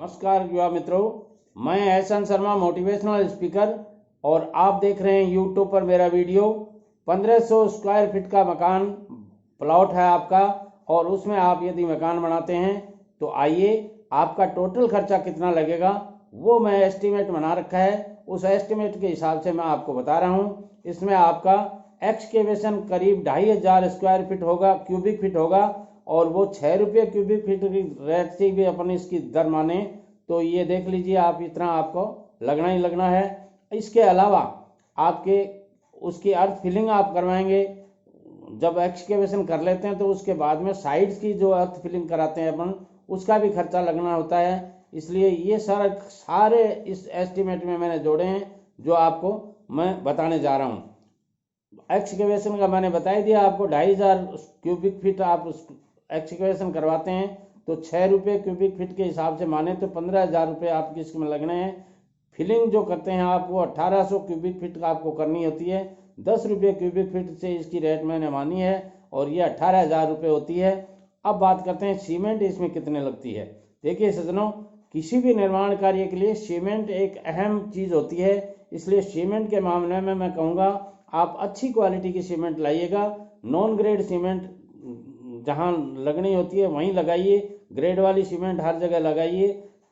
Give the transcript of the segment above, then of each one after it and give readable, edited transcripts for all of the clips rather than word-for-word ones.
नमस्कार युवा मित्रों, मैं एहसन शर्मा मोटिवेशनल स्पीकर और आप देख रहे हैं यूट्यूब पर मेरा वीडियो। 1500 स्क्वायर फीट का मकान प्लॉट है आपका और उसमें आप यदि मकान बनाते हैं तो आइए आपका टोटल खर्चा कितना लगेगा वो मैं एस्टीमेट बना रखा है। उस एस्टीमेट के हिसाब से मैं आपको बता रहा हूँ। इसमें आपका एक्सकेवेशन करीब 2500 स्क्वायर फीट होगा, क्यूबिक फीट होगा और वो 6 रुपये क्यूबिक फीट की रेट से भी अपन इसकी दर माने तो ये देख लीजिए आप, इतना आपको लगना ही लगना है। इसके अलावा आपके उसकी अर्थ फिलिंग आप करवाएंगे। जब एक्सकेवेशन कर लेते हैं तो उसके बाद में साइड्स की जो अर्थ फिलिंग कराते हैं अपन, उसका भी खर्चा लगना होता है। इसलिए ये सारे इस एस्टीमेट में मैंने जोड़े हैं जो आपको मैं बताने जा रहा हूँ। एक्सकेवेशन का मैंने बता ही दिया आपको, 2500 क्यूबिक फीट आप एक्सकेवेशन करवाते हैं तो 6 रुपये क्यूबिक फीट के हिसाब से माने तो 15,000 रुपये आपकी इसमें लगने हैं। फिलिंग जो करते हैं आप वो 1800 क्यूबिक फीट का आपको करनी होती है। 10 रुपये क्यूबिक फीट से इसकी रेट मैंने मानी है और ये 18,000 रुपये होती है। अब बात करते हैं सीमेंट इसमें कितने लगती है। देखिए सज्जनों, किसी भी निर्माण कार्य के लिए सीमेंट एक अहम चीज़ होती है। इसलिए सीमेंट के मामले में मैं कहूँगा आप अच्छी क्वालिटी की सीमेंट लाइएगा। नॉन ग्रेड सीमेंट जहाँ लगनी होती है वहीं लगाइए, ग्रेड वाली सीमेंट हर जगह लगाइए।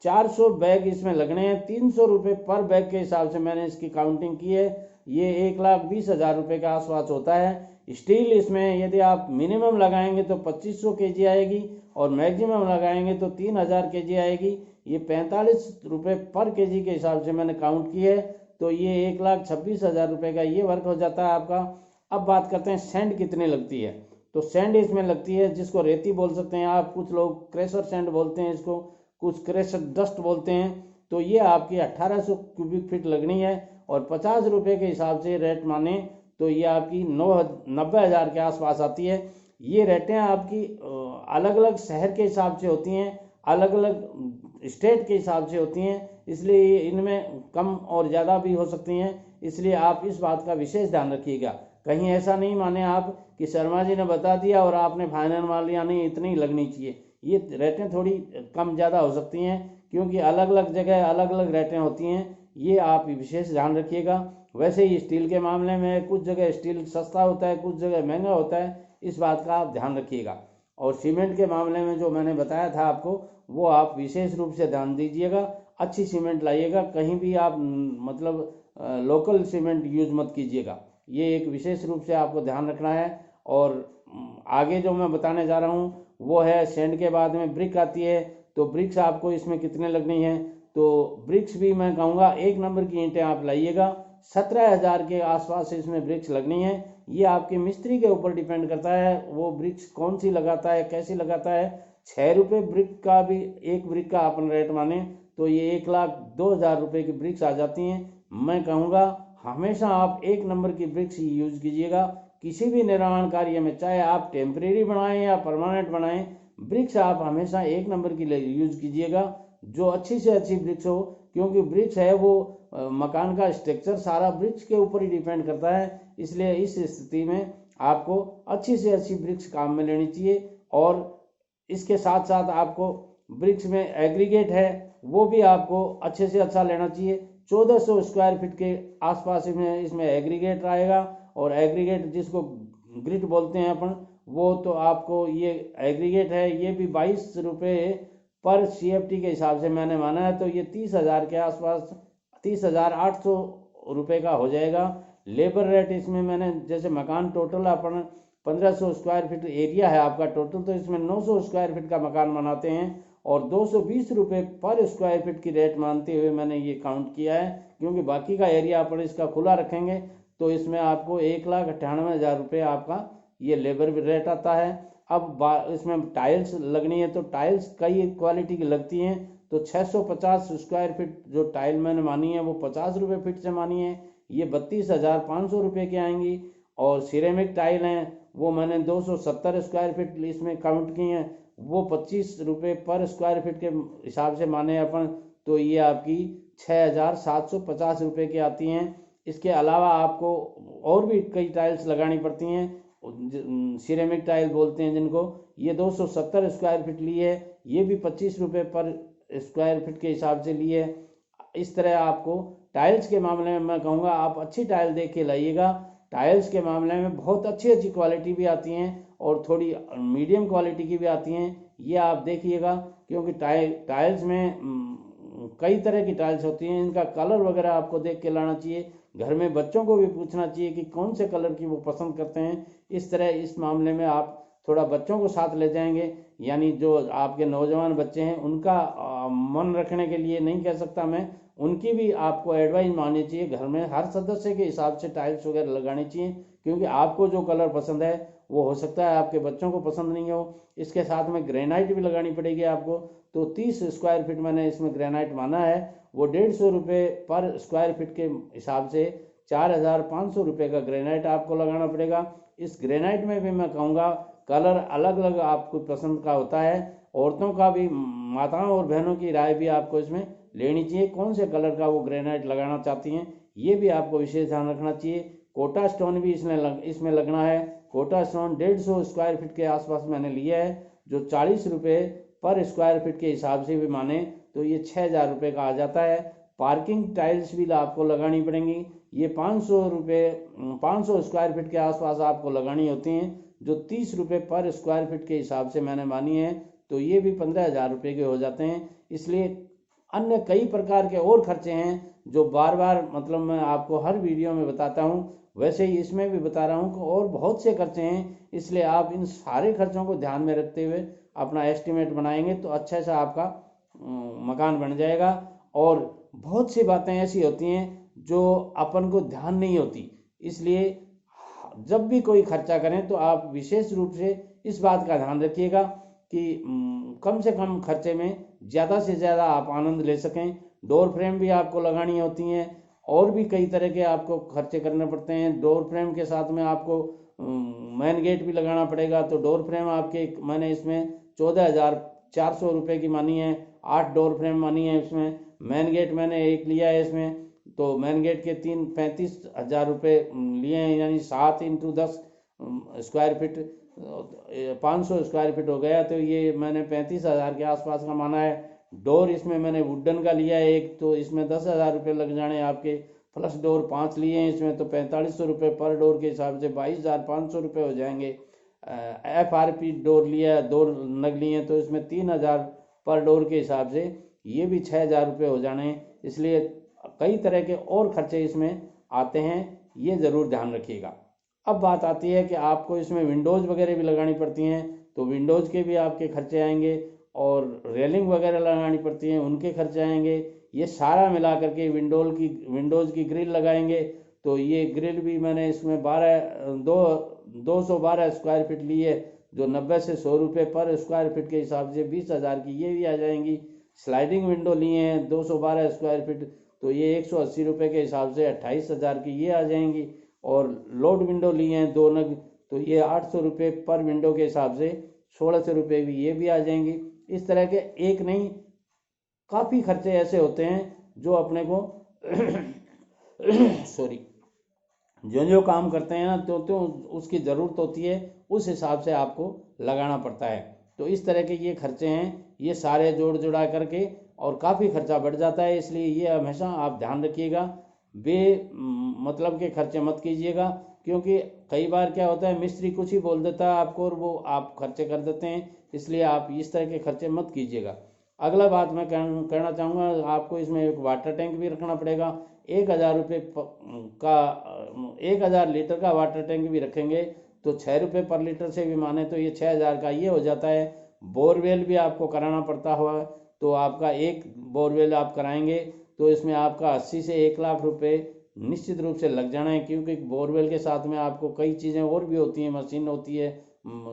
400 बैग इसमें लगने हैं, 300 रुपये पर बैग के हिसाब से मैंने इसकी काउंटिंग की है। ये 1,20,000 रुपये के आसपास होता है। स्टील इसमें यदि आप मिनिमम लगाएंगे तो 2500 kg आएगी और मैक्सिमम लगाएंगे तो 3,000 kg आएगी। ये 45 रुपये पर kg के हिसाब से मैंने काउंट की है तो ये 1,26,000 रुपये का ये वर्क हो जाता है आपका। अब बात करते हैं सैंड कितनी लगती है। तो सैंड इसमें लगती है, जिसको रेती बोल सकते हैं आप, कुछ लोग क्रेशर सैंड बोलते हैं इसको, कुछ क्रेशर डस्ट बोलते हैं। तो ये आपकी 1800 क्यूबिक फीट लगनी है और 50 रुपये के हिसाब से रेट माने तो ये आपकी 90,000 के आसपास आती है। ये रेटें आपकी अलग अलग शहर के हिसाब से होती हैं, अलग अलग स्टेट के हिसाब से होती हैं, इसलिए इनमें कम और ज़्यादा भी हो सकती हैं। इसलिए आप इस बात का विशेष ध्यान रखिएगा। कहीं ऐसा नहीं माने आप कि शर्मा जी ने बता दिया और आपने फाइनल मान लिया नहीं इतनी लगनी चाहिए। ये रेटें थोड़ी कम ज़्यादा हो सकती हैं क्योंकि अलग अलग जगह अलग अलग रेटें होती हैं, ये आप विशेष ध्यान रखिएगा। वैसे ही स्टील के मामले में कुछ जगह स्टील सस्ता होता है, कुछ जगह महंगा होता है, इस बात का आप ध्यान रखिएगा। और सीमेंट के मामले में जो मैंने बताया था आपको वो आप विशेष रूप से ध्यान दीजिएगा। अच्छी सीमेंट लाइएगा, कहीं भी आप मतलब लोकल सीमेंट यूज मत कीजिएगा। ये एक विशेष रूप से आपको ध्यान रखना है। और आगे जो मैं बताने जा रहा हूँ वो है सैंड के बाद में ब्रिक आती है। तो ब्रिक्स आपको इसमें कितने लगनी है, तो ब्रिक्स भी मैं कहूँगा 1 नंबर की ईंटें आप लाइएगा। 17,000 के आसपास इसमें ब्रिक्स लगनी है। ये आपके मिस्त्री के ऊपर डिपेंड करता है, वो ब्रिक्स कौन सी लगाता है, कैसी लगाता है। 6 रुपये ब्रिक का भी, एक ब्रिक का अपन रेट माने तो ये 1,02,000 रुपये की ब्रिक्स आ जाती हैं। मैं कहूँगा हमेशा आप 1 नंबर की ब्रिक्स ही यूज कीजिएगा किसी भी निर्माण कार्य में, चाहे आप टेम्परेरी बनाएं या परमानेंट बनाएं। ब्रिक्स आप हमेशा 1 नंबर की यूज कीजिएगा, जो अच्छी से अच्छी ब्रिक्स हो, क्योंकि ब्रिक्स है वो मकान का स्ट्रक्चर सारा ब्रिक्स के ऊपर ही डिपेंड करता है। इसलिए इस स्थिति में आपको अच्छी से अच्छी ब्रिक्स काम में लेनी चाहिए। और इसके साथ साथ आपको ब्रिक्स में एग्रीगेट है वो भी आपको अच्छे से अच्छा लेना चाहिए। 1400 स्क्वायर फीट के आसपास इसमें एग्रीगेट आएगा। और एग्रीगेट जिसको ग्रिट बोलते हैं अपन, वो तो आपको ये एग्रीगेट है ये भी 22 रुपये पर CFT के हिसाब से मैंने माना है तो ये 30,000 के आसपास, 30,800 रुपये का हो जाएगा। लेबर रेट इसमें मैंने, जैसे मकान टोटल अपन 1500 स्क्वायर फीट एरिया है आपका टोटल, तो इसमें 900 स्क्वायर फीट का मकान बनाते हैं और 220 रुपये पर स्क्वायर फीट की रेट मानते हुए मैंने ये काउंट किया है। क्योंकि बाकी का एरिया अपन इसका खुला रखेंगे तो इसमें आपको 1,98,000 रुपये आपका ये लेबर रेट आता है। अब इसमें टाइल्स लगनी है तो टाइल्स कई क्वालिटी की लगती हैं। तो 650 स्क्वायर फीट जो टाइल मैंने मानी है वो 50 रुपये फीट से मानी है, ये 32,500 रुपये की आएंगी। और सिरेमिक टाइल हैं वो मैंने 270 स्क्वायर फीट इसमें काउंट की हैं, वो 25 रुपये पर स्क्वायर फीट के हिसाब से माने अपन तो ये आपकी 6,750 रुपये की आती हैं। इसके अलावा आपको और भी कई टाइल्स लगानी पड़ती हैं, सिरेमिक टाइल बोलते हैं जिनको, ये 270 स्क्वायर फीट ली है, ये भी 25 रुपये पर स्क्वायर फीट के हिसाब से लिए। इस तरह आपको टाइल्स के मामले में मैं कहूँगा आप अच्छी टाइल देख के लाइएगा। टाइल्स के मामले में बहुत अच्छी अच्छी क्वालिटी भी आती हैं और थोड़ी मीडियम क्वालिटी की भी आती हैं, ये आप देखिएगा। क्योंकि टाइल्स में कई तरह की टाइल्स होती हैं, इनका कलर वगैरह आपको देख के लाना चाहिए। घर में बच्चों को भी पूछना चाहिए कि कौन से कलर की वो पसंद करते हैं। इस तरह इस मामले में आप थोड़ा बच्चों को साथ ले जाएंगे, यानी जो आपके नौजवान बच्चे हैं उनका मन रखने के लिए नहीं कह सकता मैं, उनकी भी आपको एडवाइस माननी चाहिए। घर में हर सदस्य के हिसाब से टाइल्स वगैरह लगानी चाहिए, क्योंकि आपको जो कलर पसंद है वो हो सकता है आपके बच्चों को पसंद नहीं हो। इसके साथ में ग्रेनाइट भी लगानी पड़ेगी आपको। तो 30 स्क्वायर फीट मैंने इसमें ग्रेनाइट माना है, वो 150 रुपये पर स्क्वायर फीट के हिसाब से 4500 रुपये का ग्रेनाइट आपको लगाना पड़ेगा। इस ग्रेनाइट में भी मैं कहूँगा कलर अलग अलग आपको पसंद का होता है। औरतों का भी, माताओं और बहनों की राय भी आपको इसमें लेनी चाहिए, कौन से कलर का वो ग्रेनाइट लगाना चाहती हैं, ये भी आपको विशेष ध्यान रखना चाहिए। कोटा स्टोन भी इसमें लगना है। कोटा स्टोन 150 स्क्वायर फीट के आसपास मैंने लिया है, जो 40 रुपये पर स्क्वायर फीट के हिसाब से भी माने तो ये 6000 रुपये का आ जाता है। पार्किंग टाइल्स भी आपको लगानी पड़ेंगी, ये 500 स्क्वायर फीट के आसपास आपको लगानी होती हैं, जो 30 रुपये पर स्क्वायर फीट के हिसाब से मैंने मानी है। तो ये भी 15,000 रुपये के हो जाते हैं। इसलिए अन्य कई प्रकार के और खर्चे हैं जो बार बार मतलब मैं आपको हर वीडियो में बताता हूँ, वैसे ही इसमें भी बता रहा हूँ कि और बहुत से खर्चे हैं। इसलिए आप इन सारे खर्चों को ध्यान में रखते हुए अपना एस्टिमेट बनाएंगे तो अच्छा सा आपका मकान बन जाएगा। और बहुत सी बातें ऐसी होती हैं जो अपन को ध्यान नहीं होती, इसलिए जब भी कोई खर्चा करें तो आप विशेष रूप से इस बात का ध्यान रखिएगा कि कम से कम खर्चे में ज़्यादा से ज़्यादा आप आनंद ले सकें। डोर फ्रेम भी आपको लगानी होती हैं, और भी कई तरह के आपको खर्चे करने पड़ते हैं। डोर फ्रेम के साथ में आपको मेन गेट भी लगाना पड़ेगा। तो डोर फ्रेम आपके मैंने इसमें 14,400 रुपये की मानी है, 8 डोर फ्रेम मानी है इसमें। मेन गेट मैंने एक लिया है इसमें, तो मेन गेट के 35,000 रुपये लिए हैं, यानी 7x10 square feet 500 square feet हो गया। तो ये मैंने 35,000 के आसपास का माना है। डोर इसमें मैंने वुडन का लिया है एक, तो इसमें 10,000 रुपये लग जाने आपके, प्लस डोर 5 लिए हैं इसमें, तो 4500 रुपये पर डोर के हिसाब से 22,500 रुपये हो जाएंगे। FRP डोर लिया, 2 नग लिए हैं, तो इसमें 3,000 पर डोर के हिसाब से ये भी 6,000 रुपये हो जाने। इसलिए कई तरह के और खर्चे इसमें आते हैं, ये ज़रूर ध्यान रखिएगा। अब बात आती है कि आपको इसमें विंडोज़ वगैरह भी लगानी पड़ती हैं, तो विंडोज़ के भी आपके खर्चे आएंगे, और रेलिंग वगैरह लगानी पड़ती हैं, उनके खर्चे आएंगे। ये सारा मिला करके विंडोज़ की ग्रिल लगाएंगे, तो ये ग्रिल भी मैंने इसमें 212 स्क्वायर फीट ली है, जो 90 से 100 रुपये पर स्क्वायर फीट के हिसाब से 20,000 की ये भी आ जाएंगी। स्लाइडिंग विंडो लिए हैं 212 स्क्वायर फीट, तो ये 180 रुपये के हिसाब से 28,000 की ये आ जाएंगी। और लोड विंडो लिए हैं 2 नग, तो ये 800 रुपये पर विंडो के हिसाब से 1600 रुपये भी ये भी आ जाएंगी। इस तरह के एक नहीं काफ़ी खर्चे ऐसे होते हैं जो अपने को सॉरी जो काम करते हैं ना, तो उसकी ज़रूरत होती है, उस हिसाब से आपको लगाना पड़ता है। तो इस तरह के ये खर्चे हैं, ये सारे जोड़ जुड़ा करके और काफ़ी खर्चा बढ़ जाता है। इसलिए ये हमेशा आप ध्यान रखिएगा, मतलब के खर्चे मत कीजिएगा, क्योंकि कई बार क्या होता है मिस्त्री कुछ ही बोल देता है आपको और वो आप खर्चे कर देते हैं। इसलिए आप इस तरह के खर्चे मत कीजिएगा। अगला बात मैं कहना चाहूँगा, आपको इसमें एक वाटर टैंक भी रखना पड़ेगा। 1,000 रुपये का 1,000 लीटर का वाटर टैंक भी रखेंगे तो 6 रुपये पर लीटर से भी माने तो ये 6,000 का ये हो जाता है। बोरवेल भी आपको कराना पड़ता हुआ, तो आपका एक बोरवेल आप कराएंगे तो इसमें आपका 80 से 1 लाख रुपए निश्चित रूप से लग जाना है, क्योंकि बोरवेल के साथ में आपको कई चीज़ें और भी होती हैं, मशीन होती है,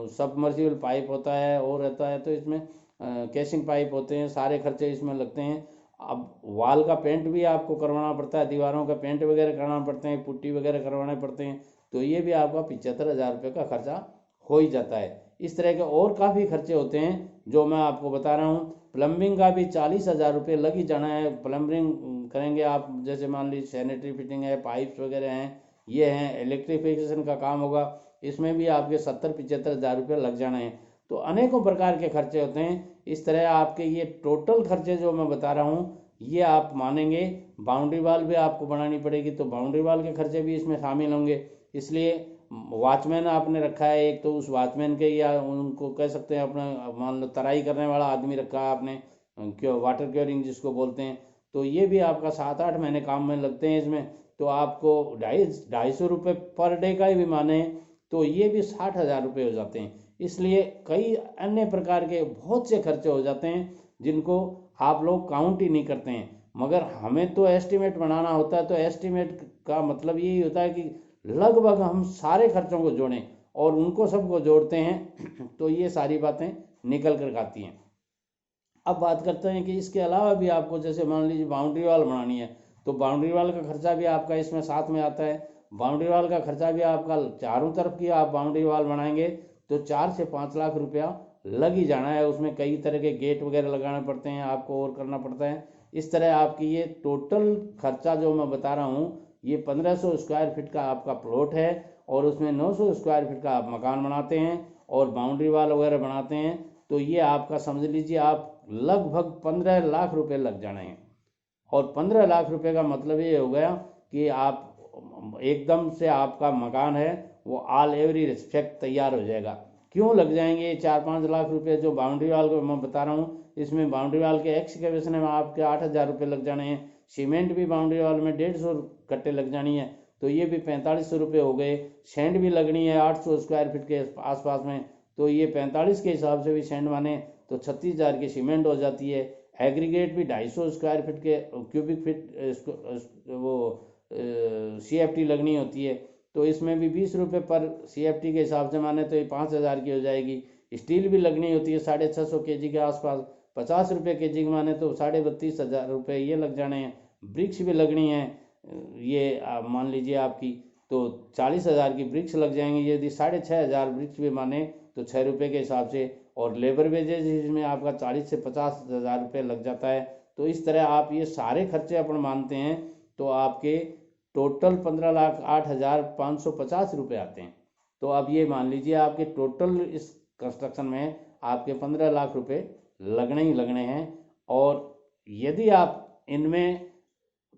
सबमर्सिबल पाइप होता है और रहता है, तो इसमें कैशिंग पाइप होते हैं, सारे खर्चे इसमें लगते हैं। अब वाल का पेंट भी आपको करवाना पड़ता है, दीवारों का पेंट वगैरह कराना पड़ते हैं, पुट्टी वगैरह करवाने पड़ते हैं, तो ये भी आपका 75,000 रुपये का खर्चा हो ही जाता है। इस तरह के और काफ़ी खर्चे होते हैं जो मैं आपको बता रहा हूँ। प्लम्बिंग का भी 40,000 रुपये लग ही जाना है। प्लम्बिंग करेंगे आप, जैसे मान लीजिए सैनिटरी फिटिंग है, पाइप्स वगैरह हैं, ये हैं, इलेक्ट्रिफिकेशन का काम होगा, इसमें भी आपके 70-75,000 रुपये लग जाना है। तो अनेकों प्रकार के खर्चे होते हैं, इस तरह आपके ये टोटल खर्चे जो मैं बता रहा हूँ ये आप मानेंगे। बाउंड्री वाल भी आपको बनानी पड़ेगी, तो बाउंड्री वाल के खर्चे भी इसमें शामिल होंगे। इसलिए वॉचमैन आपने रखा है एक, तो उस वॉचमैन के या उनको कह सकते हैं अपना, मान लो तराई करने वाला आदमी रखा है आपने, क्यों वाटर क्योरिंग जिसको बोलते हैं, तो ये भी आपका 7-8 महीने काम में लगते हैं इसमें। तो आपको 250 रुपये पर डे का ही भी माने तो ये भी 60,000 रुपये हो जाते हैं। इसलिए कई अन्य प्रकार के बहुत से खर्चे हो जाते हैं जिनको आप लोग काउंट ही नहीं करते हैं। मगर हमें तो एस्टिमेट बनाना होता है, तो एस्टिमेट का मतलब यही होता है कि लगभग हम सारे खर्चों को जोड़ें और उनको सबको जोड़ते हैं तो ये सारी बातें निकल कर आती हैं। अब बात करते हैं कि इसके अलावा भी आपको जैसे मान लीजिए बाउंड्री वॉल बनानी है, तो बाउंड्री वॉल का खर्चा भी आपका इसमें साथ में आता है। बाउंड्री वॉल का खर्चा भी आपका, चारों तरफ की आप बाउंड्री वॉल बनाएंगे तो 4 से 5 लाख रुपया लग ही जाना है। उसमें कई तरह के गेट वगैरह लगाने पड़ते हैं आपको और करना पड़ता है। इस तरह आपकी ये टोटल खर्चा जो मैं बता रहा हूँ, ये 1500 स्क्वायर फीट का आपका प्लॉट है और उसमें 900 स्क्वायर फीट का आप मकान बनाते हैं और बाउंड्री वॉल वगैरह बनाते हैं, तो ये आपका समझ लीजिए आप लगभग 15 लाख रुपए लग जाने हैं। और 15 लाख रुपए का मतलब ये हो गया कि आप एकदम से आपका मकान है वो ऑल एवरी रिस्पेक्ट तैयार हो जाएगा। क्यों लग जाएंगे 4-5 लाख रुपए? जो बाउंड्री वाल को मैं बता रहा हूँ, इसमें बाउंड्री वाल के एक्सकेवेशन में आपके 8,000 रुपये लग जाने हैं। सीमेंट भी बाउंड्री वाल में 150 कट्टे लग जानी है, तो ये भी 4500 रुपये हो गए। सैंड भी लगनी है 800 स्क्वायर फीट के आसपास में, तो ये 45 के हिसाब से भी सैंड माने तो 36,000 की सीमेंट हो जाती है। एग्रीगेट भी 250 स्क्वायर फीट के क्यूबिक फीट वो CFT लगनी होती है, तो इसमें भी 20 रुपये पर CFT के हिसाब से माने तो ये 5,000 की हो जाएगी। स्टील भी लगनी होती है 650 kg के आसपास, 50 रुपये के जी माने तो 32,500 रुपये ये लग जाने हैं। ब्रिक्स भी लगनी है, ये मान लीजिए आपकी तो 40,000 की ब्रिक्स लग जाएंगी। यदि 6,500 ब्रिक्स भी माने तो 6 रुपये के हिसाब से, और लेबर वेजेज इसमें आपका 40 से 50,000 रुपये लग जाता है। तो इस तरह आप ये सारे खर्चे अपन मानते हैं तो आपके टोटल 15,08,550 रुपये आते हैं। तो अब ये मान लीजिए आपके टोटल इस कंस्ट्रक्शन में आपके 15 लाख रुपये लगने ही लगने हैं। और यदि आप इनमें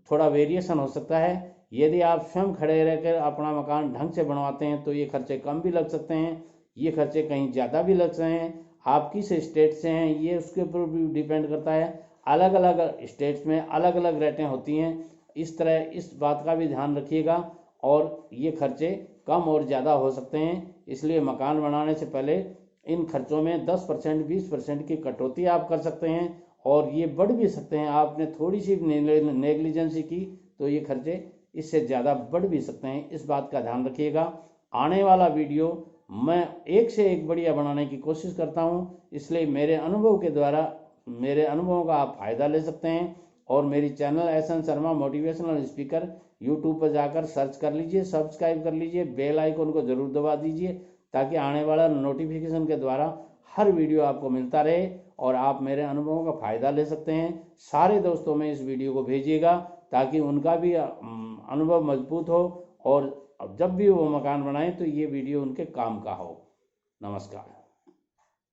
थोड़ा वेरिएशन हो सकता है, यदि आप स्वयं खड़े रहकर अपना मकान ढंग से बनवाते हैं तो ये खर्चे कम भी लग सकते हैं, ये खर्चे कहीं ज़्यादा भी लग सकते हैं। आप किस स्टेट से हैं ये उसके ऊपर भी डिपेंड करता है। अलग अलग स्टेट्स में अलग अलग रेटें होती हैं, इस तरह इस बात का भी ध्यान रखिएगा। और ये खर्चे कम और ज़्यादा हो सकते हैं, इसलिए मकान बनाने से पहले इन खर्चों में 10% 20% की कटौती आप कर सकते हैं, और ये बढ़ भी सकते हैं। आपने थोड़ी सी नेग्लिजेंसी की तो ये खर्चे इससे ज़्यादा बढ़ भी सकते हैं, इस बात का ध्यान रखिएगा। आने वाला वीडियो मैं एक से एक बढ़िया बनाने की कोशिश करता हूँ, इसलिए मेरे अनुभव के द्वारा मेरे अनुभवों का आप फ़ायदा ले सकते हैं। और मेरी channel SN Sharma motivational speaker YouTube पर जाकर सर्च कर लीजिए, सब्सक्राइब कर लीजिए, बेल आइकन को ज़रूर दबा दीजिए ताकि आने वाला नोटिफिकेशन के द्वारा हर वीडियो आपको मिलता रहे और आप मेरे अनुभवों का फ़ायदा ले सकते हैं। सारे दोस्तों में इस वीडियो को भेजिएगा ताकि उनका भी अनुभव मजबूत हो और जब भी वो मकान बनाएं तो ये वीडियो उनके काम का हो। नमस्कार।